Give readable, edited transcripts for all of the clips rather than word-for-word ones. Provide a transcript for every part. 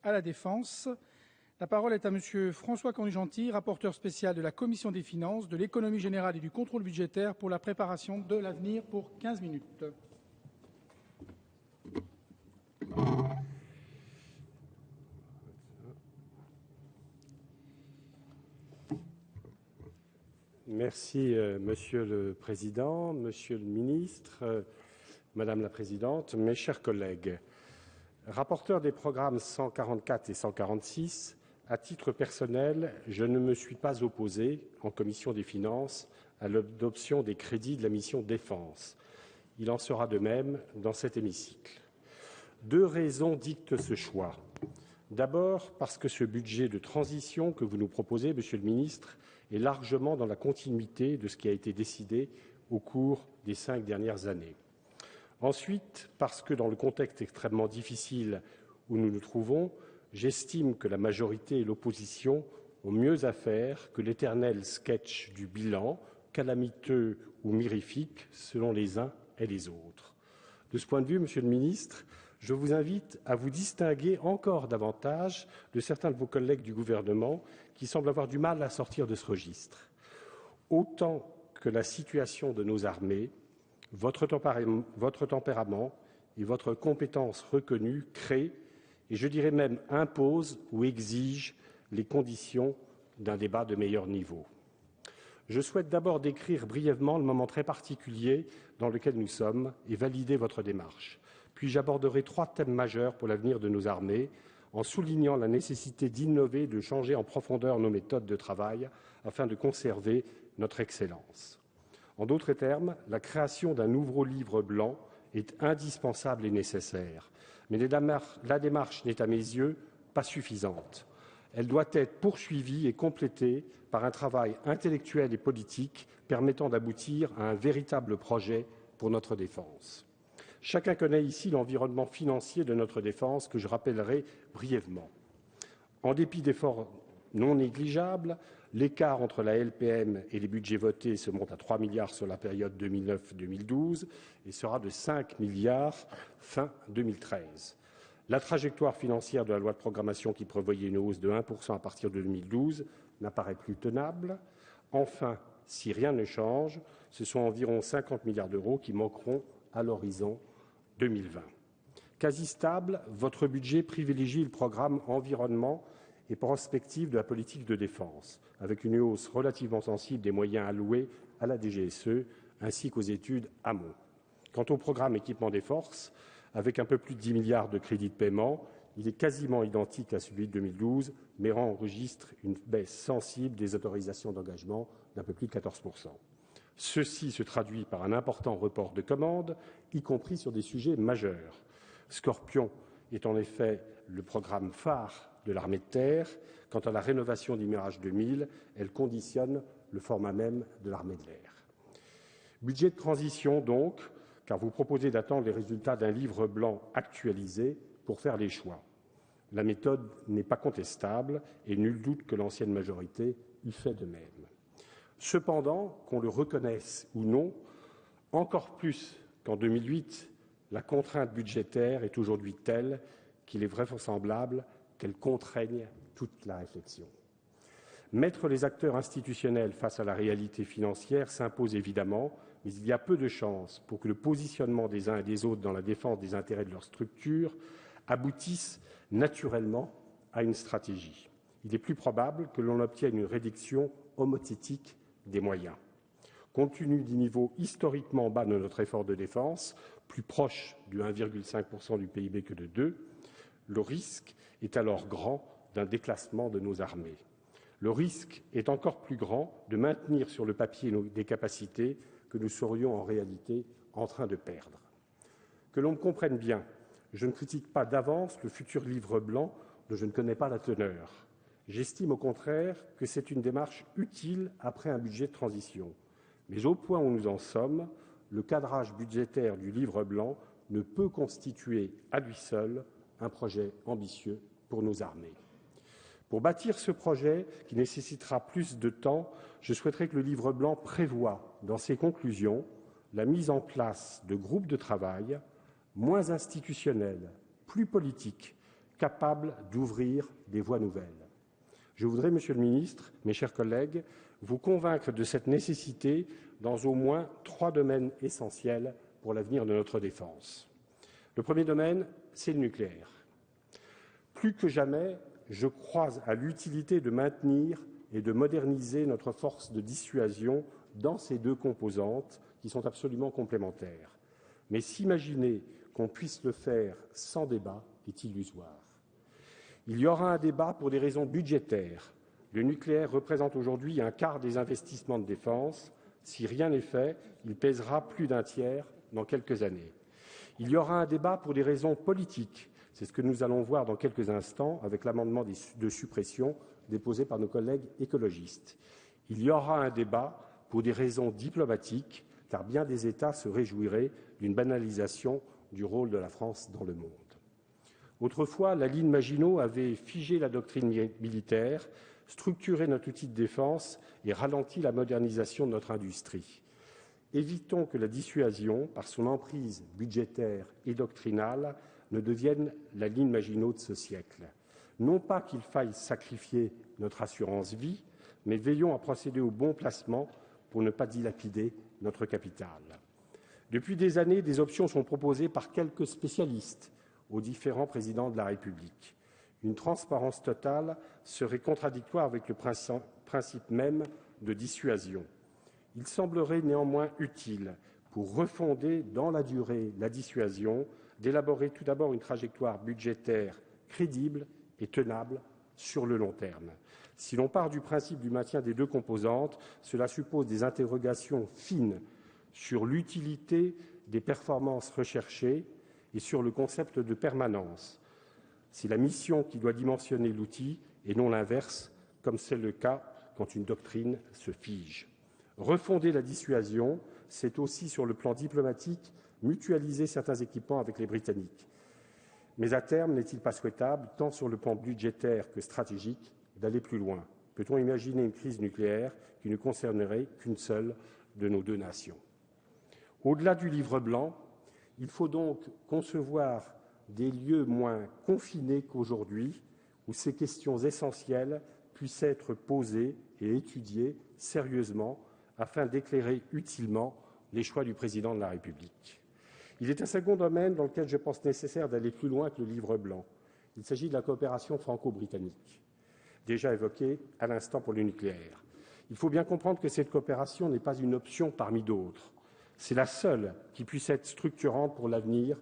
à la défense. La parole est à Monsieur François Cornut-Gentille, rapporteur spécial de la Commission des finances, de l'économie générale et du contrôle budgétaire pour la préparation de l'avenir pour 15 minutes. Merci, Monsieur le Président, Monsieur le Ministre, Madame la Présidente, mes chers collègues. Rapporteur des programmes 144 et 146, à titre personnel, je ne me suis pas opposé, en Commission des finances, à l'adoption des crédits de la mission Défense. Il en sera de même dans cet hémicycle. Deux raisons dictent ce choix. D'abord, parce que ce budget de transition que vous nous proposez, Monsieur le Ministre, est largement dans la continuité de ce qui a été décidé au cours des 5 dernières années. Ensuite, parce que dans le contexte extrêmement difficile où nous nous trouvons, j'estime que la majorité et l'opposition ont mieux à faire que l'éternel sketch du bilan, calamiteux ou mirifique selon les uns et les autres. De ce point de vue, Monsieur le Ministre, je vous invite à vous distinguer encore davantage de certains de vos collègues du gouvernement qui semblent avoir du mal à sortir de ce registre. Autant que la situation de nos armées, votre tempérament et votre compétence reconnue créent, et je dirais même imposent ou exigent les conditions d'un débat de meilleur niveau. Je souhaite d'abord décrire brièvement le moment très particulier dans lequel nous sommes et valider votre démarche. Puis j'aborderai 3 thèmes majeurs pour l'avenir de nos armées, en soulignant la nécessité d'innover et de changer en profondeur nos méthodes de travail afin de conserver notre excellence. En d'autres termes, la création d'un nouveau livre blanc est indispensable et nécessaire, mais la démarche n'est à mes yeux pas suffisante. Elle doit être poursuivie et complétée par un travail intellectuel et politique permettant d'aboutir à un véritable projet pour notre défense. Chacun connaît ici l'environnement financier de notre défense que je rappellerai brièvement. En dépit d'efforts non négligeables, l'écart entre la LPM et les budgets votés se monte à 3 milliards sur la période 2009-2012 et sera de 5 milliards fin 2013. La trajectoire financière de la loi de programmation qui prévoyait une hausse de 1% à partir de 2012 n'apparaît plus tenable. Enfin, si rien ne change, ce sont environ 50 milliards d'euros qui manqueront à l'horizon 2020. Quasi stable, votre budget privilégie le programme environnement et prospective de la politique de défense, avec une hausse relativement sensible des moyens alloués à la DGSE ainsi qu'aux études amont. Quant au programme équipement des forces, avec un peu plus de 10 milliards de crédits de paiement, il est quasiment identique à celui de 2012, mais enregistre une baisse sensible des autorisations d'engagement d'un peu plus de 14%. Ceci se traduit par un important report de commandes, y compris sur des sujets majeurs. Scorpion est en effet le programme phare de l'armée de terre. Quant à la rénovation du Mirage 2000, elle conditionne le format même de l'armée de l'air. Budget de transition donc, car vous proposez d'attendre les résultats d'un livre blanc actualisé pour faire les choix. La méthode n'est pas contestable et nul doute que l'ancienne majorité y fait de même. Cependant, qu'on le reconnaisse ou non, encore plus qu'en 2008, la contrainte budgétaire est aujourd'hui telle qu'il est vraisemblable qu'elle contraigne toute la réflexion. Mettre les acteurs institutionnels face à la réalité financière s'impose évidemment, mais il y a peu de chances pour que le positionnement des uns et des autres dans la défense des intérêts de leur structure aboutisse naturellement à une stratégie. Il est plus probable que l'on obtienne une réduction homothétique des moyens. Compte tenu du niveau historiquement bas de notre effort de défense, plus proche du 1,5% du PIB que de 2%, le risque est alors grand d'un déclassement de nos armées. Le risque est encore plus grand de maintenir sur le papier des capacités que nous serions en réalité en train de perdre. Que l'on me comprenne bien, je ne critique pas d'avance le futur livre blanc dont je ne connais pas la teneur. J'estime au contraire que c'est une démarche utile après un budget de transition. Mais au point où nous en sommes, le cadrage budgétaire du livre blanc ne peut constituer à lui seul un projet ambitieux pour nos armées. Pour bâtir ce projet, qui nécessitera plus de temps, je souhaiterais que le livre blanc prévoie, dans ses conclusions, la mise en place de groupes de travail moins institutionnels, plus politiques, capable d'ouvrir des voies nouvelles. Je voudrais, Monsieur le Ministre, mes chers collègues, vous convaincre de cette nécessité dans au moins 3 domaines essentiels pour l'avenir de notre défense. Le premier domaine, c'est le nucléaire. Plus que jamais, je crois à l'utilité de maintenir et de moderniser notre force de dissuasion dans ces 2 composantes qui sont absolument complémentaires. Mais s'imaginer qu'on puisse le faire sans débat est illusoire. Il y aura un débat pour des raisons budgétaires. Le nucléaire représente aujourd'hui un quart des investissements de défense. Si rien n'est fait, il pèsera plus d'un tiers dans quelques années. Il y aura un débat pour des raisons politiques. C'est ce que nous allons voir dans quelques instants avec l'amendement de suppression déposé par nos collègues écologistes. Il y aura un débat pour des raisons diplomatiques, car bien des États se réjouiraient d'une banalisation du rôle de la France dans le monde. Autrefois, la ligne Maginot avait figé la doctrine militaire, structuré notre outil de défense et ralenti la modernisation de notre industrie. Évitons que la dissuasion, par son emprise budgétaire et doctrinale, ne devienne la ligne Maginot de ce siècle. Non pas qu'il faille sacrifier notre assurance vie, mais veillons à procéder au bon placement pour ne pas dilapider notre capital. Depuis des années, des options sont proposées par quelques spécialistes aux différents présidents de la République. Une transparence totale serait contradictoire avec le principe même de dissuasion. Il semblerait néanmoins utile, pour refonder dans la durée la dissuasion, d'élaborer tout d'abord une trajectoire budgétaire crédible et tenable sur le long terme. Si l'on part du principe du maintien des 2 composantes, cela suppose des interrogations fines sur l'utilité des performances recherchées et sur le concept de permanence. C'est la mission qui doit dimensionner l'outil et non l'inverse, comme c'est le cas quand une doctrine se fige. Refonder la dissuasion, c'est aussi, sur le plan diplomatique, mutualiser certains équipements avec les Britanniques. Mais à terme, n'est-il pas souhaitable, tant sur le plan budgétaire que stratégique, d'aller plus loin? Peut-on imaginer une crise nucléaire qui ne concernerait qu'une seule de nos 2 nations? Au-delà du livre blanc, il faut donc concevoir des lieux moins confinés qu'aujourd'hui, où ces questions essentielles puissent être posées et étudiées sérieusement afin d'éclairer utilement les choix du président de la République. Il est un second domaine dans lequel je pense nécessaire d'aller plus loin que le livre blanc. Il s'agit de la coopération franco-britannique, déjà évoquée à l'instant pour le nucléaire. Il faut bien comprendre que cette coopération n'est pas une option parmi d'autres. C'est la seule qui puisse être structurante pour l'avenir,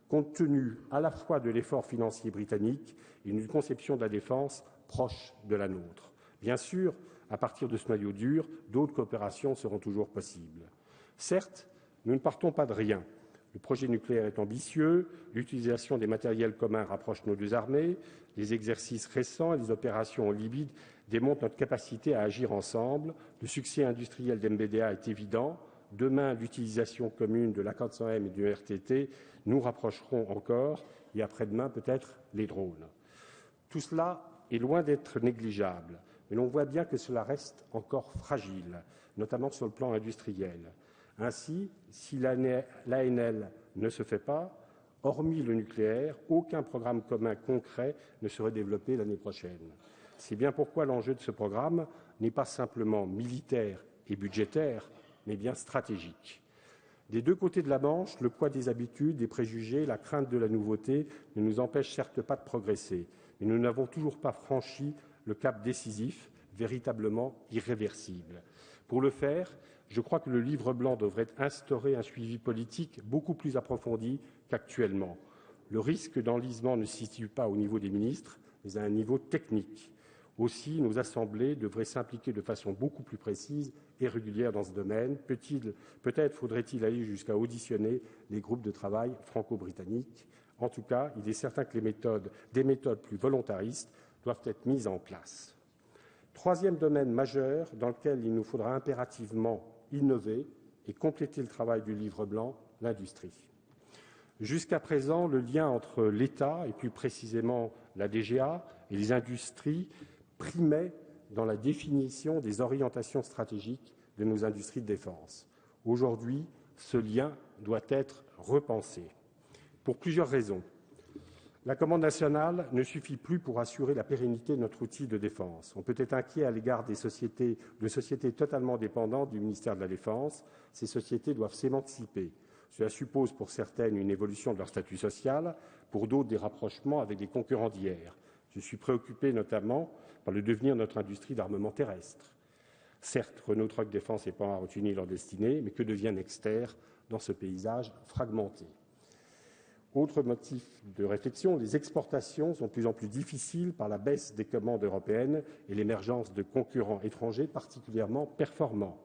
compte tenu à la fois de l'effort financier britannique et d'une conception de la défense proche de la nôtre. Bien sûr, à partir de ce noyau dur, d'autres coopérations seront toujours possibles. Certes, nous ne partons pas de rien. Le projet nucléaire est ambitieux, l'utilisation des matériels communs rapproche nos 2 armées, les exercices récents et les opérations en Libye démontrent notre capacité à agir ensemble. Le succès industriel d'MBDA est évident. Demain, l'utilisation commune de l'A400M et du RTT nous rapprocheront encore, et après-demain, peut-être, les drones. Tout cela est loin d'être négligeable, mais l'on voit bien que cela reste encore fragile, notamment sur le plan industriel. Ainsi, si l'ANL ne se fait pas, hormis le nucléaire, aucun programme commun concret ne serait développé l'année prochaine. C'est bien pourquoi l'enjeu de ce programme n'est pas simplement militaire et budgétaire, mais bien stratégique. Des 2 côtés de la Manche, le poids des habitudes, des préjugés, la crainte de la nouveauté ne nous empêche certes pas de progresser, mais nous n'avons toujours pas franchi le cap décisif, véritablement irréversible. Pour le faire, je crois que le livre blanc devrait instaurer un suivi politique beaucoup plus approfondi qu'actuellement. Le risque d'enlisement ne se situe pas au niveau des ministres, mais à un niveau technique. Aussi, nos assemblées devraient s'impliquer de façon beaucoup plus précise et régulière dans ce domaine. Peut-être faudrait-il aller jusqu'à auditionner les groupes de travail franco-britanniques. En tout cas, il est certain que des méthodes plus volontaristes doivent être mises en place. Troisième domaine majeur dans lequel il nous faudra impérativement innover et compléter le travail du livre blanc, l'industrie. Jusqu'à présent, le lien entre l'État et plus précisément la DGA et les industries primait dans la définition des orientations stratégiques de nos industries de défense. Aujourd'hui, ce lien doit être repensé pour plusieurs raisons. La commande nationale ne suffit plus pour assurer la pérennité de notre outil de défense. On peut être inquiet à l'égard de sociétés totalement dépendantes du ministère de la Défense. Ces sociétés doivent s'émanciper. Cela suppose pour certaines une évolution de leur statut social, pour d'autres des rapprochements avec des concurrents d'hier. Je suis préoccupé notamment par le devenir de notre industrie d'armement terrestre. Certes, Renault Trucks Défense et Pan ont retenu leur destinée, mais que devient Nexter dans ce paysage fragmenté? Autre motif de réflexion, les exportations sont de plus en plus difficiles par la baisse des commandes européennes et l'émergence de concurrents étrangers particulièrement performants.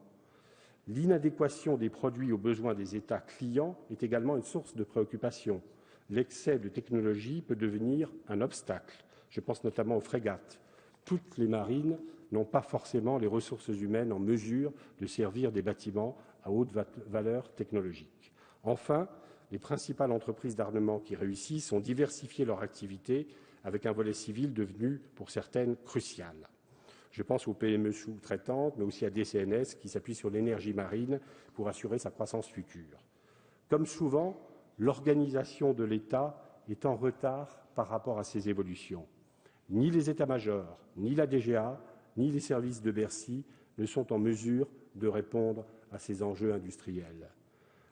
L'inadéquation des produits aux besoins des États clients est également une source de préoccupation. L'excès de technologie peut devenir un obstacle. Je pense notamment aux frégates. Toutes les marines n'ont pas forcément les ressources humaines en mesure de servir des bâtiments à haute valeur technologique. Enfin, les principales entreprises d'armement qui réussissent ont diversifié leur activité avec un volet civil devenu, pour certaines, crucial. Je pense aux PME sous-traitantes, mais aussi à DCNS qui s'appuie sur l'énergie marine pour assurer sa croissance future. Comme souvent, l'organisation de l'État est en retard par rapport à ces évolutions. Ni les états-majors, ni la DGA, ni les services de Bercy ne sont en mesure de répondre à ces enjeux industriels.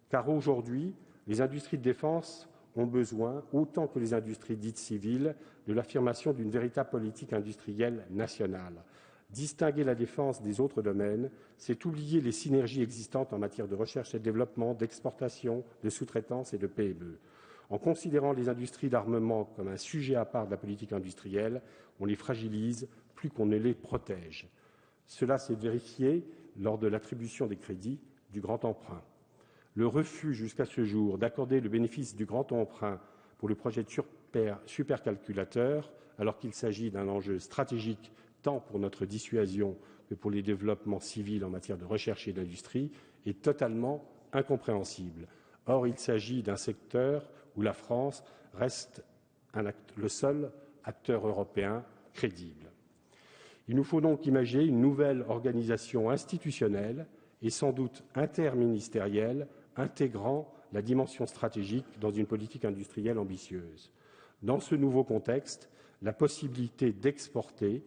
Car aujourd'hui, les industries de défense ont besoin, autant que les industries dites civiles, de l'affirmation d'une véritable politique industrielle nationale. Distinguer la défense des autres domaines, c'est oublier les synergies existantes en matière de recherche et de développement, d'exportation, de sous-traitance et de PME. En considérant les industries d'armement comme un sujet à part de la politique industrielle, on les fragilise plus qu'on ne les protège. Cela s'est vérifié lors de l'attribution des crédits du grand emprunt. Le refus jusqu'à ce jour d'accorder le bénéfice du grand emprunt pour le projet de supercalculateur, alors qu'il s'agit d'un enjeu stratégique tant pour notre dissuasion que pour les développements civils en matière de recherche et d'industrie, est totalement incompréhensible. Or, il s'agit d'un secteur où la France reste le seul acteur européen crédible. Il nous faut donc imaginer une nouvelle organisation institutionnelle et sans doute interministérielle intégrant la dimension stratégique dans une politique industrielle ambitieuse. Dans ce nouveau contexte, la possibilité d'exporter,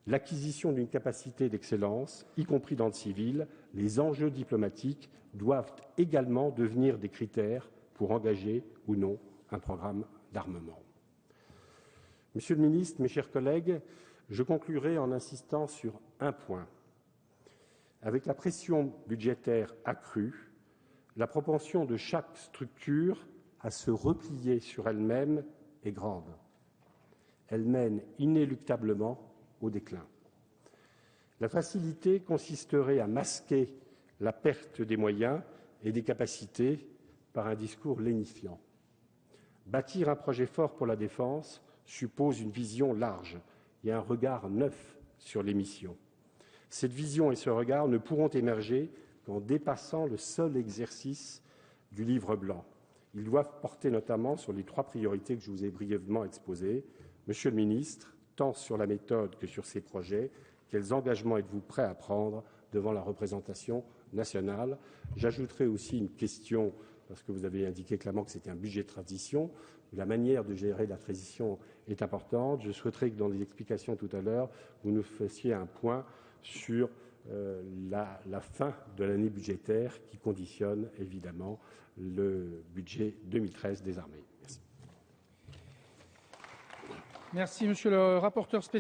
l'acquisition d'une capacité d'excellence, y compris dans le civil, les enjeux diplomatiques doivent également devenir des critères pour engager ou non un programme d'armement. Monsieur le ministre, mes chers collègues, je conclurai en insistant sur un point. Avec la pression budgétaire accrue, la propension de chaque structure à se replier sur elle-même est grande. Elle mène inéluctablement au déclin. La facilité consisterait à masquer la perte des moyens et des capacités par un discours lénifiant. Bâtir un projet fort pour la défense suppose une vision large et un regard neuf sur les missions. Cette vision et ce regard ne pourront émerger qu'en dépassant le seul exercice du livre blanc. Ils doivent porter notamment sur les 3 priorités que je vous ai brièvement exposées. Monsieur le ministre, tant sur la méthode que sur ces projets, quels engagements êtes-vous prêt à prendre devant la représentation nationale? J'ajouterai aussi une question, parce que vous avez indiqué clairement que c'était un budget de transition. La manière de gérer la transition est importante. Je souhaiterais que dans les explications tout à l'heure, vous nous fassiez un point sur la fin de l'année budgétaire qui conditionne évidemment le budget 2013 des armées. Merci. Merci, monsieur le rapporteur spécial.